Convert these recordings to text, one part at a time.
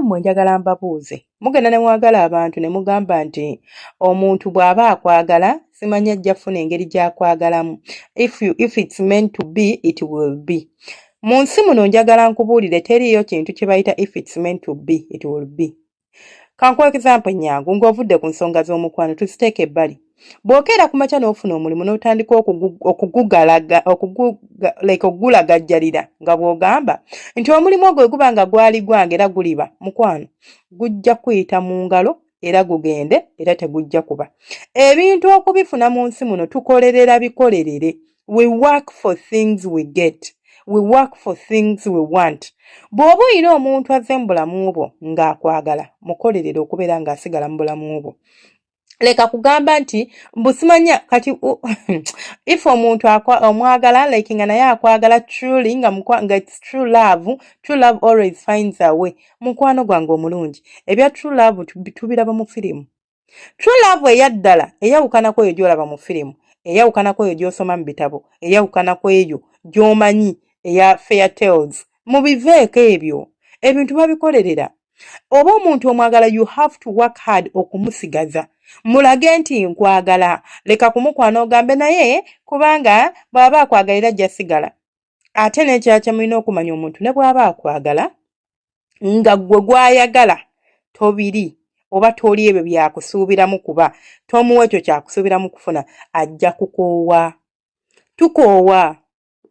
bannammwe njagala mbabuuze mugenda ne mwagala abantu ne mugamba nti omuntu bw'aba akwagala simanya ajja kufuna engeri gy'akwagalamu. If it's meant to be, it will be. Mu nsi muno njagala nkubuulire teriiyo kintu kye bayita if it's meant to be, it will be. Kankuwa example nyangu ng'ovudde ku nsonga z'omukwano tuziteeke ebbali. Bw'okeera ku makya n'ofuna omulimu n'otandika okugulagajjalira nga bw'ogamba nti omulimu ogwo guba nga gwali gwange era guliba mukwano gujja kuyita mu ngalo era gugende era tegujja kuba. Ebintu okubifuna mu nsi muno tukolerera bikolerere. We work for things we get. We work for things we want. Bw'oba oyina omuntu azze mu bulamu bwo ng'akwagala mukolerere okubeera ng'asigala mu bulamu bwo. Leka kugamba nti mbusimanya kati if omuntu omwagala like nga naye akwagala truly nga it's true love always finds a way. Mukwano gwange omulungi ebya true love tubiraba mu firimu. True love eyaddala eyawukanako eyo gy'olaba mu firimu, eyawukanako eyo gy'osoma mu bitabo, eyawukanako eyo gy'omanyi eya fairy tales. Mubiveeko ebyo ebintu babikolerera. Oba omuntu omwagala you have to work hard okumusigaza. Mulage nti nkwagala, leka kumukwana ogambe naye kubanga bw'aba akwagalira ajja sigala. Ate n'ekirala mulina okumanya omuntu ne bw'aba akwagala nga ggwe gw'ayagala tobiri oba toli ebyo byakusuubiramu kuba tomuwa ekyo kyakusuubiramu kufuna ajja kukoowa. Tukoowa,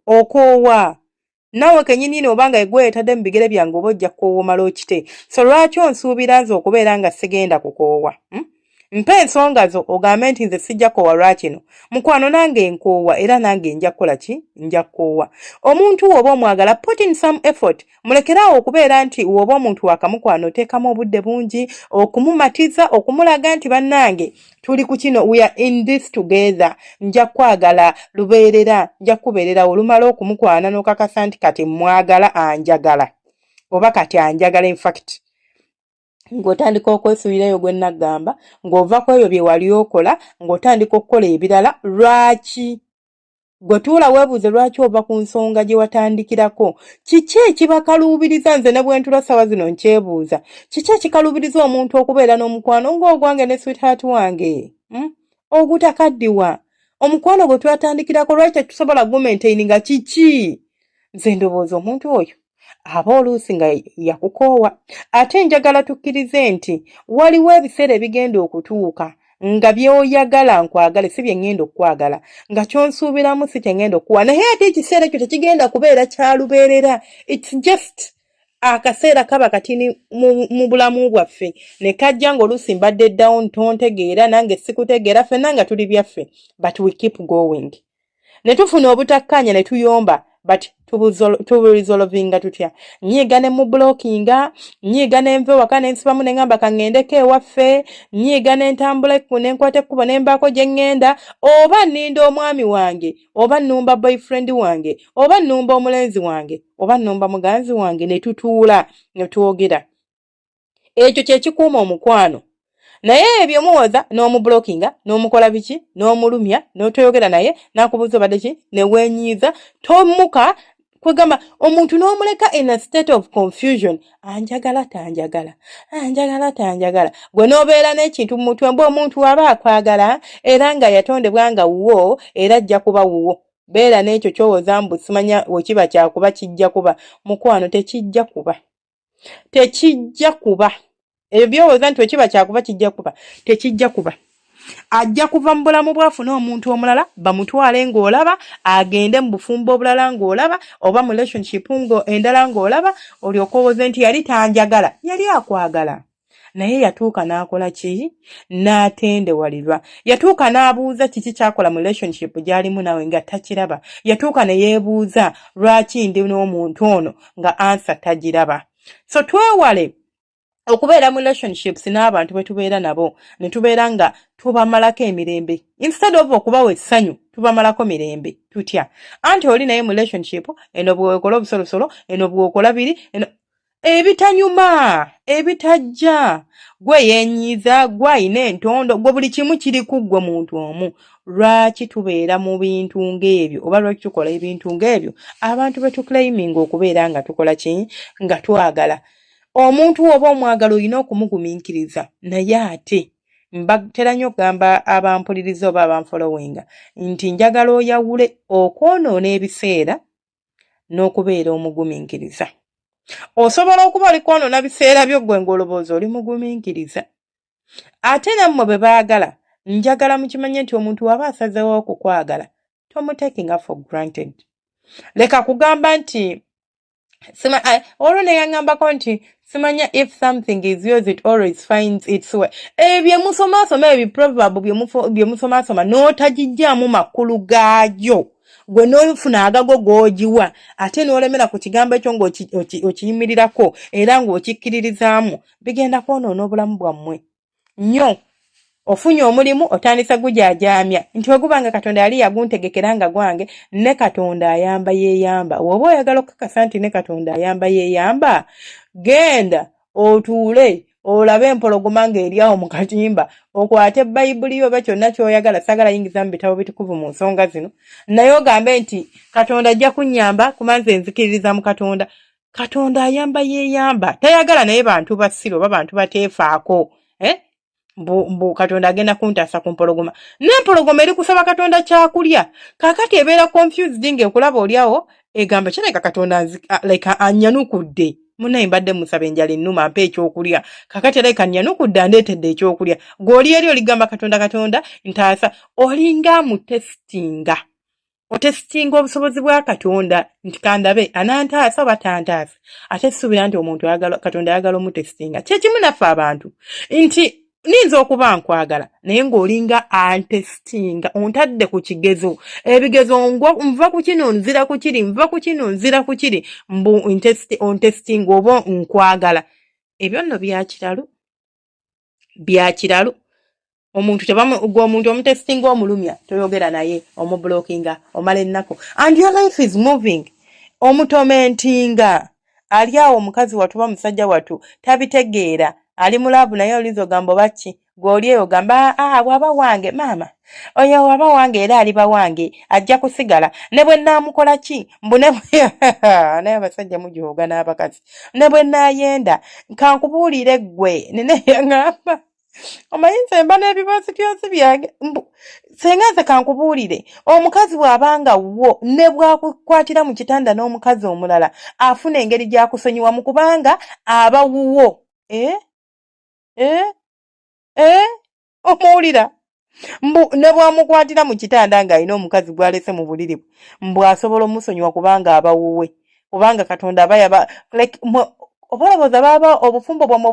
okoowa. Nawe kenyini obanga egwe etadde mu bigere byange oba ojja kukoowa omala okite. So lwaki onsuubira nze okubeera nga sigenda kukoowa? Mpe ensonga zo ogambe nti nze sijja koowa lwakino. Mukwano nange nkoowa era nange nja kukola ki? Nja kukoowa. Omuntu woba omwagala put in some effort. Mulekeraawo okubeera nti woba omuntu wakamukwano oteekamu obudde bungi okumumatiza okumulaga nti bannange tuli ku kino, we are in this together. Nja kwagala lubeerera, nja kubeerera olumala okumukwana n'okakasa nti kati mwagala anjagala oba kati anjagala in fact. Ng'otandika okwesuulirayo gwe nagamba ng'ova ku ebyo bye wali okola ng'otandika okukola ebirala. Lwaki? Gwe tuula weebuuze lwaki ova ku nsonga gye watandikirako. Kiki ekibakaluubiriza? Nze ne bwe ntula ssawa zino nkyebuuza. Kiki ekikaluubiriza omuntu okubeera n'omukwano ng'ogwange ne sweetheart wange? Ogutakaddiwa. Omukwano gwe twatandikirako lwaki tetusobola gumaintaininga kiki? Nze ndowooza omuntu oyo aba oluusi nga yakukoowa. Ate njagala tukkirize nti waliwo ebiseera ebigenda okutuuka nga by'oyagala nkwagale si bye ngenda okukwagala, nga kyonsuubiramu si kye ngenda okuwa. Naye ate ekiseera ekyo tekigenda kubeera kyalubeerera. It's just akaseera kaba katini mu bulamu bwaffe ne kajja ng'oluusi mbadde down tontegeera nange sikutegeera ffenna nga tuli byaffe, but we keep going. Ne tufuna obutakkaanya ne tuyomba, but tuburesolvinga tutya? Nyiiga ne mu blockinga, nyiiga ne nve waka ne nsibamu ne ngamba kangendeko ewaffe, nyiiga ne ntambula ne nkwata ekkubo ne mbaako gye ŋŋenda, oba nninda omwami wange, oba nnumba boyfriend wange, oba nnumba omulenzi wange, oba nnumba muganzi wange, ne tutuula ne twogera. Ekyo kye kikuuma omukwano. Naye ebyo muwoza n'omublockinga n'omukola biki n'omulumya n'otoyogera naye n'akubuuza obadde ki ne weenyiiza tomuka kwegamba omuntu n'omuleka in a state of confusion. Anjagala tanjagala, anjagala tanjagala. Gwe n'obeera n'ekintu mu mutwe mbu omuntu aba akwagala era nga yatondebwa nga wuwo era ajja kuba wuwo. Beera n'ekyo kyowooza mbu simanya wekiba kyakuba kijja kuba. Mukwano tekijja kuba. Tekijja kuba. Ebyo byowooza nti wekiba kyakuba kijja kuba. Tekijja kuba. Ajja kuva mu bulamu bwafu n'omuntu omulala bamutwale ng'olaba, agende mu bufumbo obulala ng'olaba, oba mu relationship endala ng'olaba, olyoka owooze nti yali tanjagala, yali akwagala. Naye yatuuka n'akola ki? N'atendewalirwa. Yatuuka n'abuuza kiki kyakola mu relationship gy'alimu nawe nga takiraba. Yatuuka ne yeebuuza lwaki ndi n'omuntu ono nga answer tagiraba. So twewale okubeera mu relationships n'abantu bwe tubeera nabo ne tubeera nga tubamalako emirembe. Instead of okubawa essanyu tubamalako mirembe tutya. Anti oli naye mu relationship eno bw'okola obusolosolo, eno bw'okola biri, eno ebitanyuma, ebitajja. Gwe yeenyiiza, gwe ayina entondo, gwe buli kimu kiri ku ggwe muntu omu. Lwaki tubeera mu bintu ng'ebyo oba lwaki tukola ebintu ng'ebyo abantu be tuclaiming okubeera nga tukola ki? Nga twagala. omuntu oba omwagalo olina okumugumiikiriza naye ate mbatera nnyo okugamba abampuliriza oba abanfolowinga nti njagala oyawule okwonoona ebiseera n'okubeera omugumiikiriza. Osobola okuba oli kwonoona biseera byo ggwe ng'olowooza oli mugumiikiriza. Ate nammwe bwe baagala njagala mukimanye nti omuntu waba asazeewo okukwagala tomutekinga for granted. Leka kugamba nti olwo ne yaŋŋambako nti simanya if something is yours it always finds its way. Bye musomaasoma ebiproverb bye musomaasoma n'otagijjaamu makulu gaagyo gwe n'ofuna agago g'ogiwa ate n'olemera ku kigambo ekyo ng'okiyimirirako era ng'okikkiririzaamu bigenda kwonoona obulamu bwammwe nnyo. Ofunye omulimu otandisa gujaajaamya nti ogubanga Katonda yali yaguntegekera nga gwange ne Katonda ayamba yeeyamba. Oba oyagala okukakasa nti ne Katonda ayamba yeeyamba genda otuule olabe empologoma ng'eri awo mu katimba okwate Bayibuli yo oba kyonna ky'oyagala saagala yingiza mu bitabo bitukuvu mu nsonga zino naye ogambe nti Katonda ajja kunnyamba kuba nze nzikiririza mu Katonda. Katonda ayamba yeeyamba tayagala naye bantu basiro oba bantu bateefaako mbu Katonda agenda kuntaasa ku mpologoma. N'empologoma eri kusaba Katonda kyakulya kaakati ebeera confused ng'ekulaba oliawo egamba kireka Katonda annyanukudde munaye mbadde musaba enjala ennuma mpa ekyokulya kaakati era annyanukudde andeetedde ekyokulya gw'oli eri oligamba Katonda ntaasa olinga mu otesitinga obusobozi bwa Katonda nti kandabe anantaasa oba tantaasa ate suubira nti omuntu Katonda ayagala omutesitinga kyekimu naffe abantu nti ninza okuba nkwagala naye ng'olinga antesitinga ontadde ku kigezo ebigezo nva ku kino nzira ku kiri nva ku kino nzira ku kiri mbu ontesitinga oba nkwagala ebyo nno byakiralu omuntu gw'omuntu omutesitinga omulumya toyogera naye omubulookinga omala ennaku and your life is moving. Omutomentinga ali awo omukazi watu ba musajja watu tabitegeera ali mulaavu naye olinza ogamba baki gw'oli eyo ogamba bw'aba wange maama oyo waba wange era aliba wange ajja kusigala ne bwe naamukola ki mbu naye abasajja mujooga n'abakazi ne bwe naayenda kankubuulire ggwe nene yaŋŋamba omayinza emba n'ebiboosityosi byange senga nze kankubuulire omukazi bw'abanga wo ne bwakukwatira mu kitanda n'omukazi omulala afuna engeri gy'akusonyiwa mu kubanga aba wuwo omuwulira mbu ne bwamukwatira mu kitanda ng'alina omukazi gw'alese mu buliri bwe mbu asobola omusonyiwa kubanga aba wuwe kubanga Katonda aba yaba obalowooza baba obufumbo bwamwe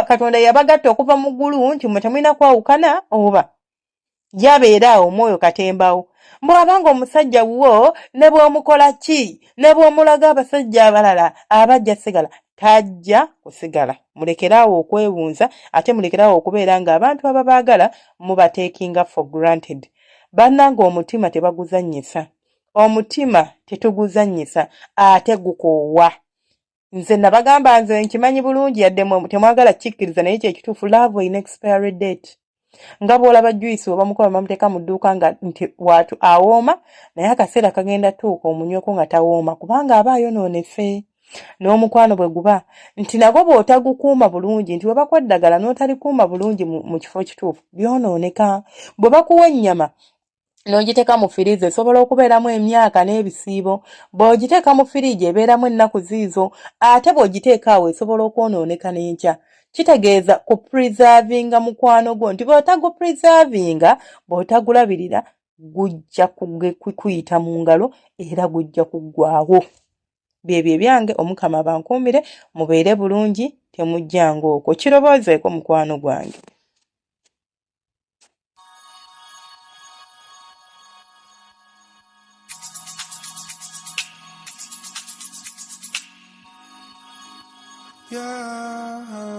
Katonda yabagatta okuva mu ggulu nti mwe temulina kwawukana oba yabeera awo omwoyo katembawo bw'abanga omusajja wo ne bw'omukola ki ne bw'omulaga abasajja abalala abajja sigala tajja kusigala. Mulekeraawo okwewunza ate mulekeraawo okubeera ng'abantu ababaagala mubateekinga for granted. Bannange omutima tebaguzannyisa. Omutima tetuguzannyisa ate gukoowa. Nze nabagamba nze nkimanyi bulungi yadde temwagala kikkiriza naye kyekituufu love in expiry date. Nga bw'olaba juice oba mukola bamuteeka mu dduuka nga nti watu awooma naye akaseera kagenda tuuka omunyweko nga tawooma kubanga aba ayonoonese. N'omukwano bwe guba nti nagwo bw'otagukuuma bulungi nti bwe bakuwa eddagala n'otalikuuma bulungi mu kifo kituufu byonooneka. Bwe bakuwa ennyama n'ogiteeka mu firiizi esobola okubeeramu emyaka n'ebisiibo bw'ogiteeka mu firiigi ebeeramu ennaku ziizo ate bw'ogiteeka awo esobola okwonooneka n'enkya. Kitegeeza ku preservinga mukwano gwo nti bw'otagupreservinga bw'otagulabirira gujja kuyita mu ngalo era gujja kuggwaawo. Byebyo ebyange Omukama bankuumire mubeere bulungi temujjanga okwo kiroboozeeko mukwano gwange. Yeah.